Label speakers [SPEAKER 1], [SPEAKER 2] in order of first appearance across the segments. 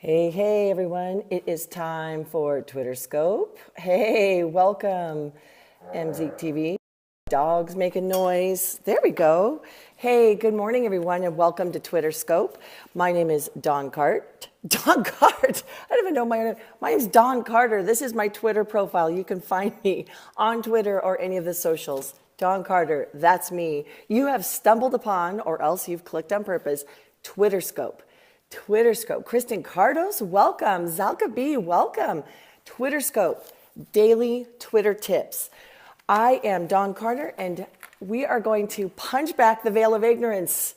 [SPEAKER 1] Hey, hey, everyone. It is time for Twitter Scope. Hey, welcome, MZeek TV. Dogs making noise. There we go. Hey, good morning, everyone, and welcome to Twitter Scope. My name is Dawn Cart. Dawn Cart. I don't even know my name. My name is Dawn Carter. This is my Twitter profile. You can find me on Twitter or any of the socials. Dawn Carter, that's me. You have stumbled upon, or else you've clicked on purpose, Twitter Scope. Twitter Scope. Kristen Cardos, welcome. Zalka B, welcome. Twitter Scope, daily Twitter tips. I am Dawn Carter, and we are going to punch back the veil of ignorance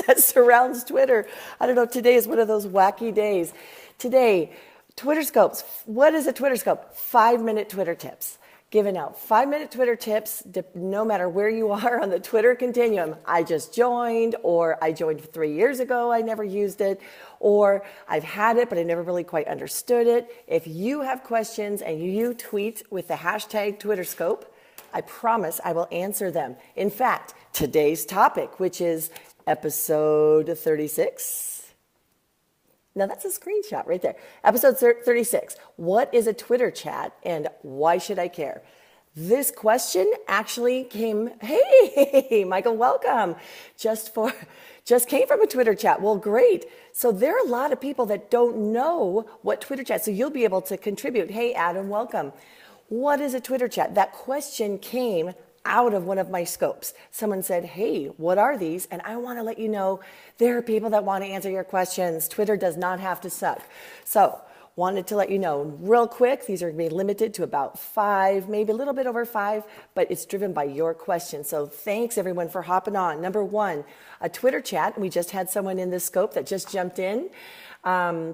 [SPEAKER 1] that surrounds Twitter. I don't know, today is one of those wacky days. Today, Twitter Scopes. What is a Twitter Scope? 5-minute Twitter tips. Giving out 5-minute Twitter tips, no matter where you are on the Twitter continuum. I just joined, or I joined 3 years ago, I never used it, or I've had it, but I never really quite understood it. If you have questions and you tweet with the hashtag TwitterScope, I promise I will answer them. In fact, today's topic, which is episode 36. Now that's a screenshot right there. Episode 36. What is a Twitter chat and why should I care? This question actually came, hey, Michael, welcome. Just came from a Twitter chat. Well, great. So there are a lot of people that don't know what Twitter chat, so you'll be able to contribute. Hey, Adam, welcome. What is a Twitter chat? That question came out of one of my scopes. Someone said, hey, what are these? And I want to let you know there are people that want to answer your questions. Twitter does not have to suck. So wanted to let you know real quick, these are going to be limited to about 5, maybe a little bit over 5, but it's driven by your questions. So thanks everyone for hopping on. Number 1, a Twitter chat. We just had someone in this scope that just jumped in.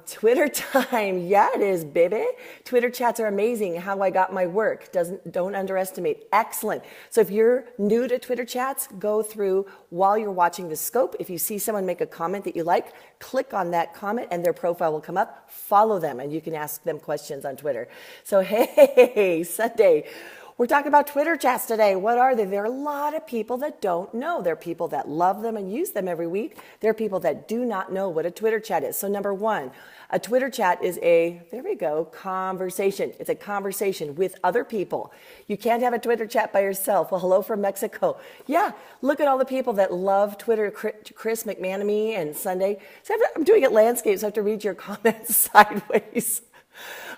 [SPEAKER 1] Twitter time. Yeah, it is, baby. Twitter chats are amazing. How I got my work. Don't underestimate. Excellent. So if you're new to Twitter chats, go through while you're watching the scope. If you see someone make a comment that you like, click on that comment and their profile will come up. Follow them and you can ask them questions on Twitter. So hey, Sunday. We're talking about Twitter chats today. What are they? There are a lot of people that don't know. There are people that love them and use them every week. There are people that do not know what a Twitter chat is. So number 1, a Twitter chat is conversation. It's a conversation with other people. You can't have a Twitter chat by yourself. Well, hello from Mexico. Yeah, look at all the people that love Twitter, Chris McManamy and Sunday. So I'm doing it landscape, so I have to read your comments sideways.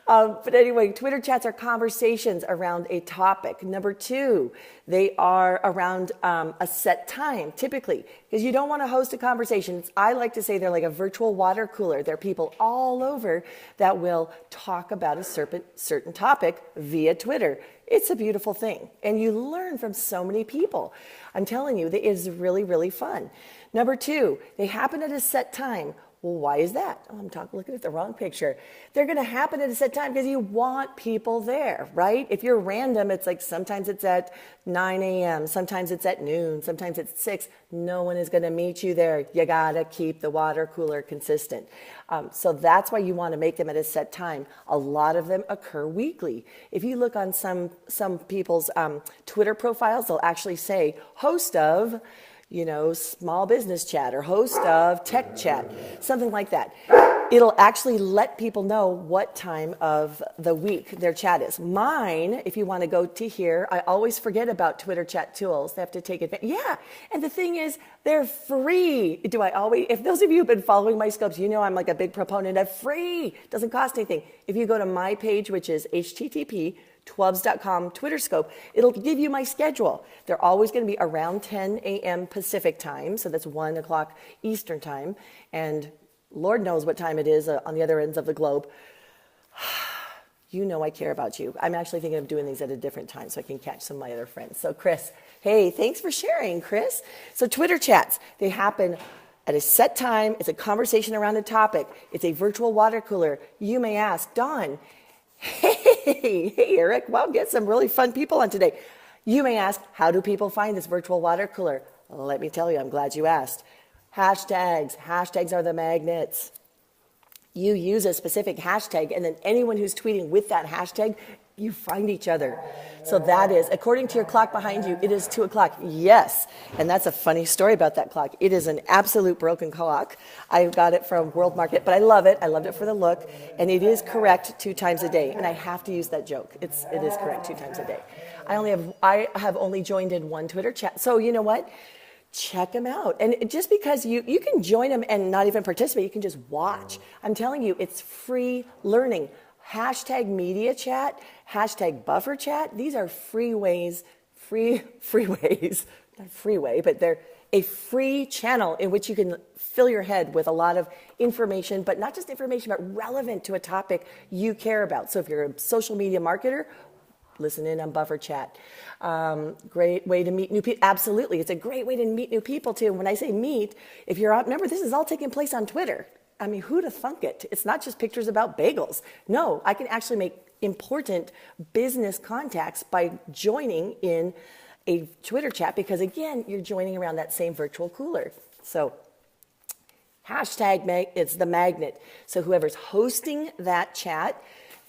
[SPEAKER 1] But anyway, Twitter chats are conversations around a topic. Number 2, they are around a set time, typically, because you don't want to host a conversation. I like to say they're like a virtual water cooler. There are people all over that will talk about a certain topic via Twitter. It's a beautiful thing, and you learn from so many people. I'm telling you, it is really, really fun. Number 2, they happen at a set time. Well, why is that? Oh, I'm looking at the wrong picture. They're going to happen at a set time because you want people there, right? If you're random, it's like sometimes it's at 9 a.m., sometimes it's at noon, sometimes it's 6. No one is going to meet you there. You got to keep the water cooler consistent. So that's why you want to make them at a set time. A lot of them occur weekly. If you look on some people's Twitter profiles, they'll actually say host of small business chat or host of tech chat, something like that. It'll actually let people know what time of the week their chat is. Mine, if you want to go to here, I always forget about Twitter chat tools. They have to take advantage. Yeah, and the thing is, they're free. If those of you who've been following my scopes, you know I'm like a big proponent of free. It doesn't cost anything. If you go to my page, which is http://twubs.com Twitter scope, it'll give you my schedule. They're always going to be around 10 a.m. Pacific time, so that's 1 o'clock Eastern time, and Lord knows what time it is on the other ends of the globe. You know I care about you. I'm actually thinking of doing these at a different time so I can catch some of my other friends. So Chris, hey, thanks for sharing, Chris. So Twitter chats, they happen at a set time. It's a conversation around a topic. It's a virtual water cooler. You may ask, Dawn, hey, Eric, wow, get some really fun people on today. You may ask, how do people find this virtual water cooler? Well, let me tell you, I'm glad you asked. Hashtags are the magnets. You use a specific hashtag, and then anyone who's tweeting with that hashtag you find each other. So that is, according to your clock behind you, it is 2 o'clock. Yes, and that's a funny story about that clock. It is an absolute broken clock. I got it from World Market, but I love it. I loved it for the look, and it is correct 2 times a day. And I have to use that joke. It is correct 2 times a day. I have only joined in one Twitter chat. So you know what? Check them out. And just because you can join them and not even participate, you can just watch. I'm telling you, it's free learning. Hashtag media chat, hashtag buffer chat. These are free ways, not freeway, but they're a free channel in which you can fill your head with a lot of information, but not just information, but relevant to a topic you care about. So if you're a social media marketer, listen in on Buffer Chat. Great way to meet new people. Absolutely. It's a great way to meet new people too. When I say meet, if you're out, remember this is all taking place on Twitter. I mean, who'd have thunk it? It's not just pictures about bagels. No, I can actually make important business contacts by joining in a Twitter chat because, again, you're joining around that same virtual cooler. So hashtag, it's the magnet. So whoever's hosting that chat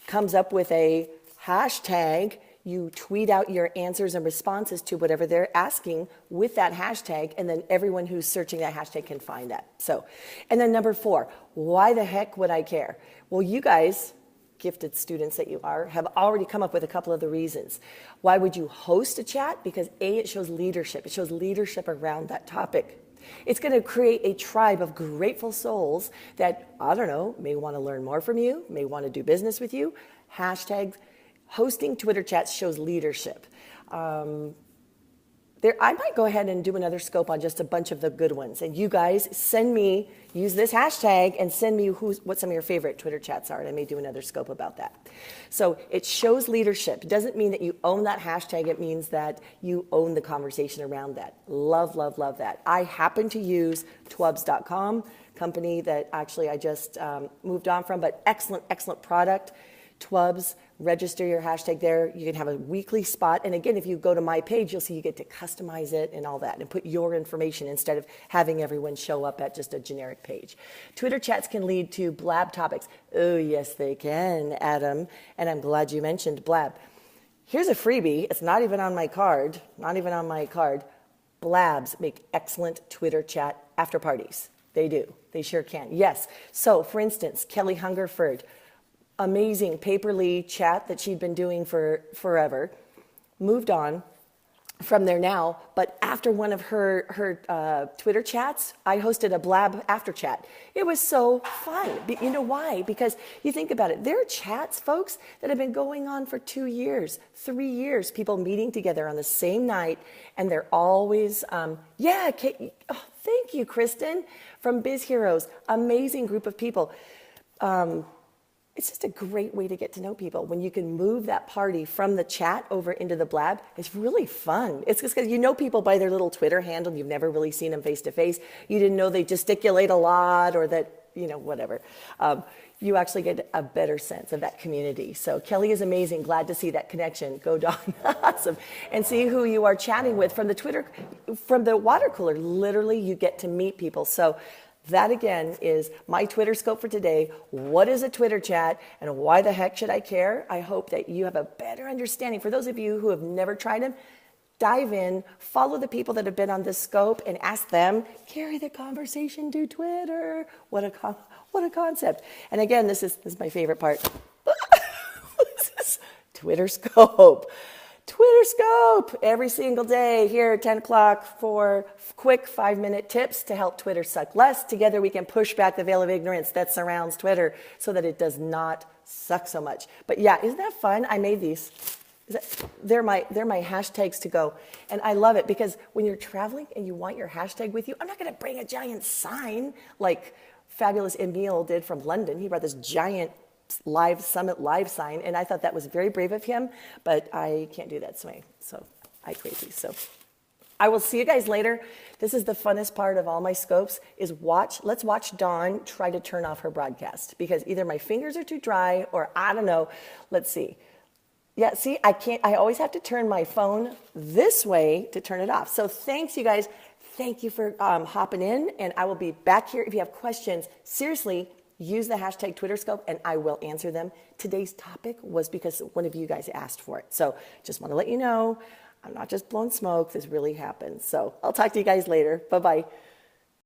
[SPEAKER 1] comes up with a hashtag. You tweet out your answers and responses to whatever they're asking with that hashtag, and then everyone who's searching that hashtag can find that. So, and then number 4, why the heck would I care? Well, you guys, gifted students that you are, have already come up with a couple of the reasons. Why would you host a chat? Because A, it shows leadership. It shows leadership around that topic. It's going to create a tribe of grateful souls that, I don't know, may want to learn more from you, may want to do business with you. Hashtag hosting Twitter chats shows leadership. I might go ahead and do another scope on just a bunch of the good ones. And you guys use this hashtag and send me what some of your favorite Twitter chats are. And I may do another scope about that. So it shows leadership. It doesn't mean that you own that hashtag. It means that you own the conversation around that. Love, love, love that. I happen to use twubs.com, company that actually I just moved on from, but excellent, excellent product. Twubs, register your hashtag there. You can have a weekly spot. And again, if you go to my page, you'll see you get to customize it and all that and put your information instead of having everyone show up at just a generic page. Twitter chats can lead to blab topics. Oh, yes, they can, Adam. And I'm glad you mentioned blab. Here's a freebie. It's not even on my card. Blabs make excellent Twitter chat after parties. They do. They sure can. Yes. So, for instance, Kelly Hungerford, amazing Paperly chat that she'd been doing for forever, moved on from there now, but after one of her Twitter chats, I hosted a blab after chat. It was so fun. You know why? Because you think about it, there are chats, folks, that have been going on for 2 years, 3 years, people meeting together on the same night, and they're always, thank you, Kristen, from Biz Heroes, amazing group of people. It's just a great way to get to know people. When you can move that party from the chat over into the blab, it's really fun. It's just because you know people by their little Twitter handle. You've never really seen them face to face. You didn't know they gesticulate a lot or that, whatever. You actually get a better sense of that community. So Kelly is amazing. Glad to see that connection. Go Dawn. Awesome. And see who you are chatting with from the water cooler. Literally, you get to meet people. So that, again, is my Twitter scope for today. What is a Twitter chat, and why the heck should I care? I hope that you have a better understanding. For those of you who have never tried them, dive in, follow the people that have been on this scope, and ask them, carry the conversation to Twitter. What a concept. And again, this is my favorite part. This is Twitter scope. Twitter scope every single day here at 10 o'clock for quick 5-minute tips to help Twitter suck less. Together we can push back the veil of ignorance that surrounds Twitter so that it does not suck so much. But yeah, isn't that fun? I made these. They're my hashtags to go. And I love it because when you're traveling and you want your hashtag with you, I'm not going to bring a giant sign like Fabulous Emil did from London. He brought this giant summit live sign, and I thought that was very brave of him, but I can't do that, so I create these. So I will see you guys later. This is the funnest part of all my scopes is let's watch Dawn try to turn off her broadcast because either my fingers are too dry or I don't know. Let's see. Yeah, see, I always have to turn my phone this way to turn it off. So thanks, you guys. Thank you for hopping in, and I will be back here if you have questions. Seriously, use the hashtag TwitterScope and I will answer them. Today's topic was because one of you guys asked for it. So just want to let you know, I'm not just blowing smoke. This really happens. So I'll talk to you guys later. Bye-bye.